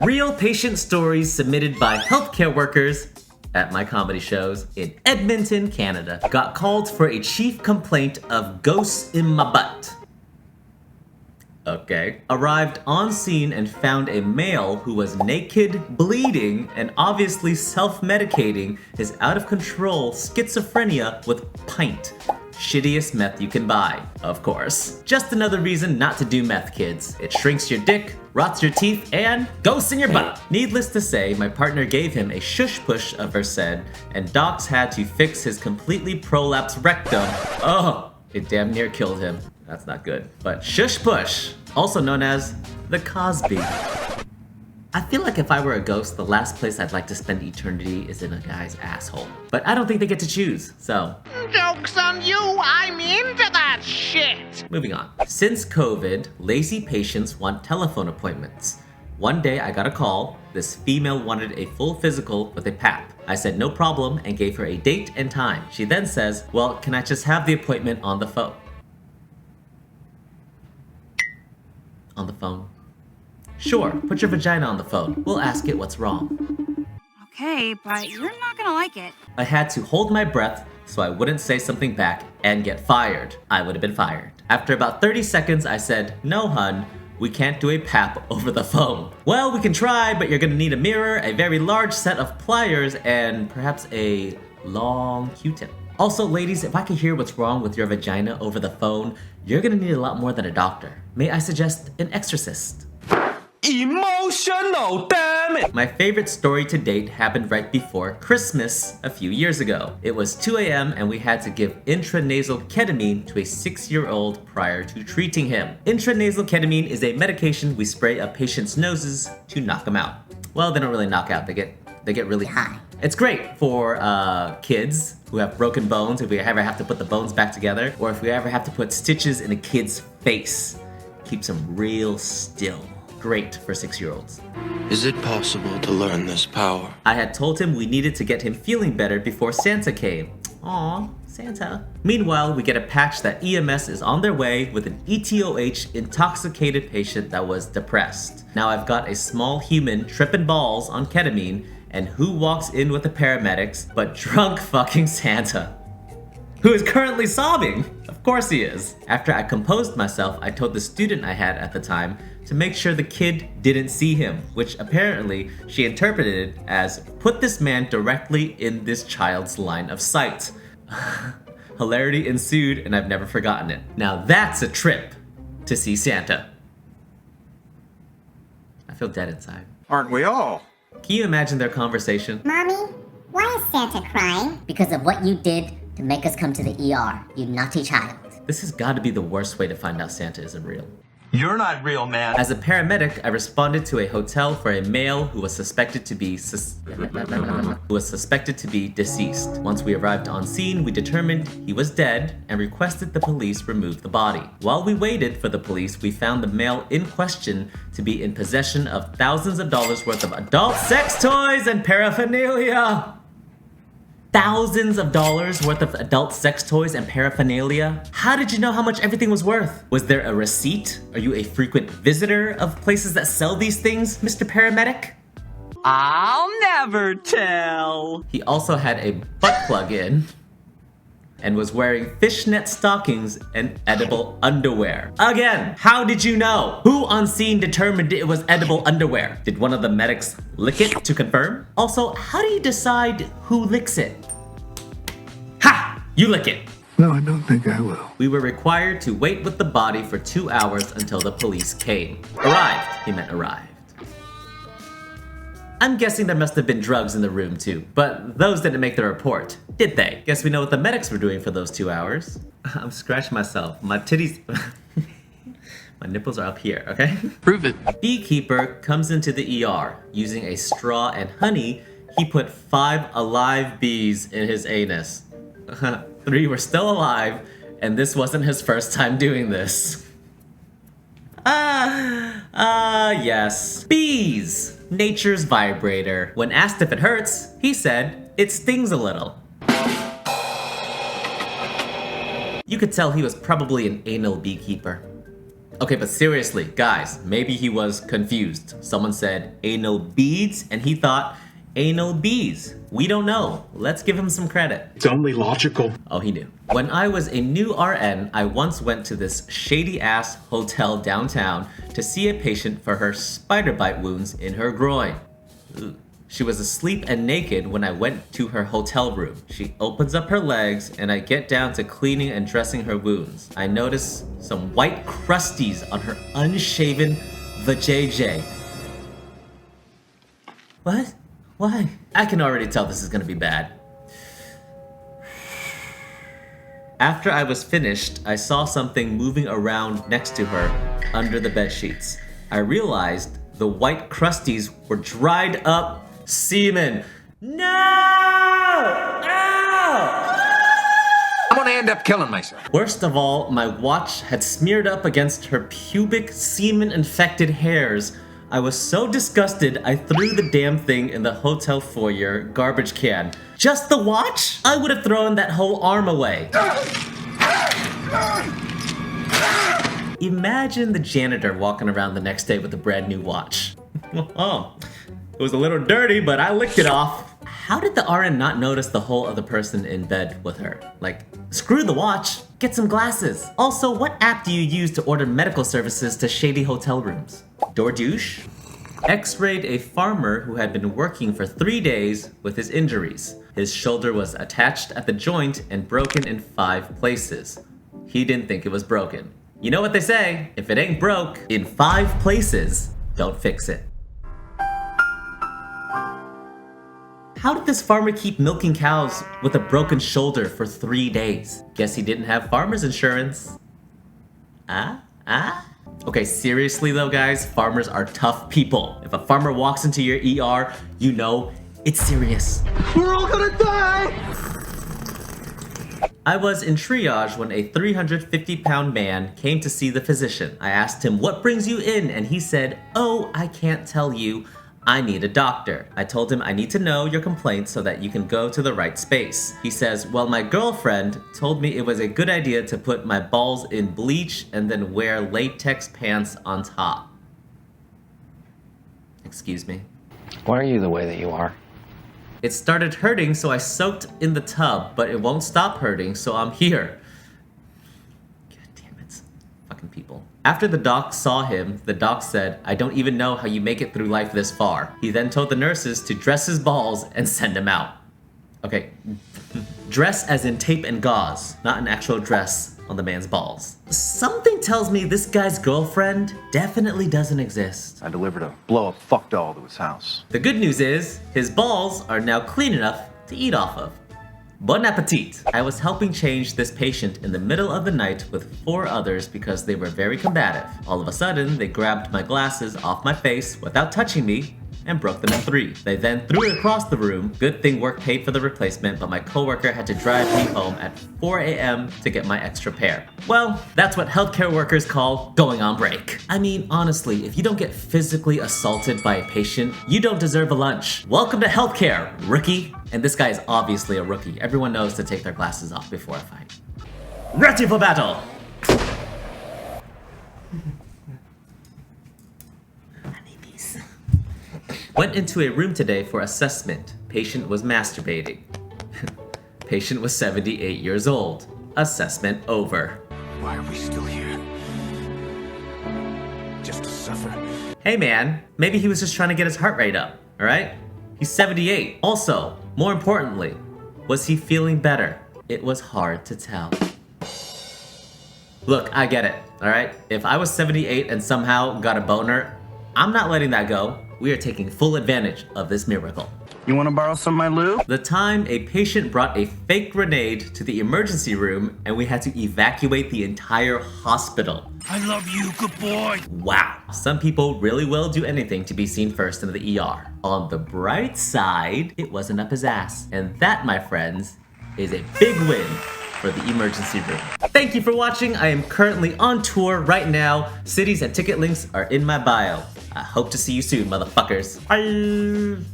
Real patient stories submitted by healthcare workers at my comedy shows in Edmonton, Canada. Got called for a chief complaint of ghosts in my butt. Okay. Arrived on scene and found a male who was naked, bleeding, and obviously self-medicating his out-of-control schizophrenia with pint. Shittiest meth you can buy, of course. Just another reason not to do meth, kids. It shrinks your dick, rots your teeth, and ghosts in your butt. Needless to say, my partner gave him a shush push of Versed, and docs had to fix his completely prolapsed rectum. Oh, it damn near killed him. That's not good. But shush push, also known as the Cosby. I feel like if I were a ghost, the last place I'd like to spend eternity is in a guy's asshole. But I don't think they get to choose, so. Joke's on you, I'm into that shit! Moving on. Since COVID, lazy patients want telephone appointments. One day I got a call. This female wanted a full physical with a PAP. I said no problem and gave her a date and time. She then says, well, can I just have the appointment on the phone? On the phone. Sure, put your vagina on the phone. We'll ask it what's wrong. Okay, but you're not gonna like it. I had to hold my breath so I wouldn't say something back and get fired. I would have been fired. After about 30 seconds, I said, no, hun, we can't do a PAP over the phone. Well, we can try, but you're gonna need a mirror, a very large set of pliers, and perhaps a long Q-tip. Also, ladies, if I could hear what's wrong with your vagina over the phone, you're gonna need a lot more than a doctor. May I suggest an exorcist? Emotional, damn it! My favorite story to date happened right before Christmas a few years ago. It was 2 a.m. and we had to give intranasal ketamine to a 6-year-old prior to treating him. Intranasal ketamine is a medication we spray up patients' noses to knock them out. Well, they don't really knock out, they get really high. It's great for kids who have broken bones, if we ever have to put the bones back together, or if we ever have to put stitches in a kid's face. Keeps them real still. Great for 6-year-olds. Is it possible to learn this power? I had told him we needed to get him feeling better before Santa came. Aw, Santa. Meanwhile, we get a patch that EMS is on their way with an ETOH intoxicated patient that was depressed. Now I've got a small human tripping balls on ketamine, and who walks in with the paramedics but drunk fucking Santa, who is currently sobbing. Of course he is. After I composed myself, I told the student I had at the time to make sure the kid didn't see him, which apparently she interpreted as put this man directly in this child's line of sight. Hilarity ensued and I've never forgotten it. Now that's a trip to see Santa. I feel dead inside. Aren't we all? Can you imagine their conversation? Mommy, why is Santa crying? Because of what you did to make us come to the ER, you naughty child. This has got to be the worst way to find out Santa isn't real. You're not real, man. As a paramedic, I responded to a hotel for a male who was suspected to be deceased. Once we arrived on scene, we determined he was dead and requested the police remove the body. While we waited for the police, we found the male in question to be in possession of thousands of dollars worth of adult sex toys and paraphernalia. Thousands of dollars worth of adult sex toys and paraphernalia? How did you know how much everything was worth? Was there a receipt? Are you a frequent visitor of places that sell these things, Mr. Paramedic? I'll never tell. He also had a butt plug in and was wearing fishnet stockings and edible underwear. Again, how did you know? Who on scene determined it was edible underwear? Did one of the medics lick it to confirm? Also, how do you decide who licks it? Ha! You lick it. No, I don't think I will. We were required to wait with the body for 2 hours until the police came. Arrived, he meant arrived. I'm guessing there must have been drugs in the room too, but those didn't make the report, did they? Guess we know what the medics were doing for those 2 hours. I'm scratching myself. My titties... My nipples are up here, okay? Prove it. Beekeeper comes into the ER. Using a straw and honey, he put 5 alive bees in his anus. 3 were still alive, and this wasn't his first time doing this. Yes. Bees. Nature's vibrator. When asked if it hurts, he said, it stings a little. You could tell he was probably an anal beekeeper. Okay, but seriously, guys, maybe he was confused. Someone said anal beads and he thought anal bees. We don't know. Let's give him some credit. It's only logical. Oh, he knew. When I was a new RN, I once went to this shady-ass hotel downtown to see a patient for her spider bite wounds in her groin. Ooh. She was asleep and naked when I went to her hotel room. She opens up her legs and I get down to cleaning and dressing her wounds. I notice some white crusties on her unshaven vajayjay. What? Why? I can already tell this is gonna be bad. After I was finished, I saw something moving around next to her under the bed sheets. I realized the white crusties were dried up semen. No! Ow! I'm gonna end up killing myself. Worst of all, my watch had smeared up against her pubic semen-infected hairs. I was so disgusted, I threw the damn thing in the hotel foyer garbage can. Just the watch? I would have thrown that whole arm away. Imagine the janitor walking around the next day with a brand new watch. Oh, it was a little dirty, but I licked it off. How did the RN not notice the whole other person in bed with her? Like, screw the watch, get some glasses. Also, what app do you use to order medical services to shady hotel rooms? DoorDouche? X-rayed a farmer who had been working for 3 days with his injuries. His shoulder was attached at the joint and broken in 5 places. He didn't think it was broken. You know what they say, if it ain't broke in 5 places, don't fix it. How did this farmer keep milking cows with a broken shoulder for 3 days? Guess he didn't have farmer's insurance. Okay, seriously though, guys, farmers are tough people. If a farmer walks into your ER, you know it's serious. We're all gonna die! I was in triage when a 350-pound man came to see the physician. I asked him, "What brings you in?" And he said, "Oh, I can't tell you. I need a doctor." I told him I need to know your complaints so that you can go to the right space. He says, "Well, my girlfriend told me it was a good idea to put my balls in bleach and then wear latex pants on top." Excuse me. Why are you the way that you are? It started hurting, so I soaked in the tub, but it won't stop hurting, so I'm here. God damn it. Fucking people. After the doc saw him, the doc said, "I don't even know how you make it through life this far." He then told the nurses to dress his balls and send him out. Okay, dress as in tape and gauze, not an actual dress on the man's balls. Something tells me this guy's girlfriend definitely doesn't exist. I delivered a blow-up fuck doll to his house. The good news is, his balls are now clean enough to eat off of. Bon appetit! I was helping change this patient in the middle of the night with 4 others because they were very combative. All of a sudden, they grabbed my glasses off my face without touching me and broke them in 3. They then threw it across the room. Good thing work paid for the replacement, but my coworker had to drive me home at 4 a.m. to get my extra pair. Well, that's what healthcare workers call going on break. I mean, honestly, if you don't get physically assaulted by a patient, you don't deserve a lunch. Welcome to healthcare, rookie. And this guy is obviously a rookie. Everyone knows to take their glasses off before a fight. Ready for battle! Went into a room today for assessment. Patient was masturbating. Patient was 78 years old. Assessment over. Why are we still here? Just to suffer. Hey man, maybe he was just trying to get his heart rate up, alright? He's 78. Also, more importantly, was he feeling better? It was hard to tell. Look, I get it, alright? If I was 78 and somehow got a boner, I'm not letting that go. We are taking full advantage of this miracle. You wanna borrow some of my lube? The time a patient brought a fake grenade to the emergency room and we had to evacuate the entire hospital. I love you, good boy. Wow. Some people really will do anything to be seen first in the ER. On the bright side, it wasn't up his ass. And that, my friends, is a big win for the emergency room. Thank you for watching. I am currently on tour right now. Cities and ticket links are in my bio. I hope to see you soon, motherfuckers. Bye.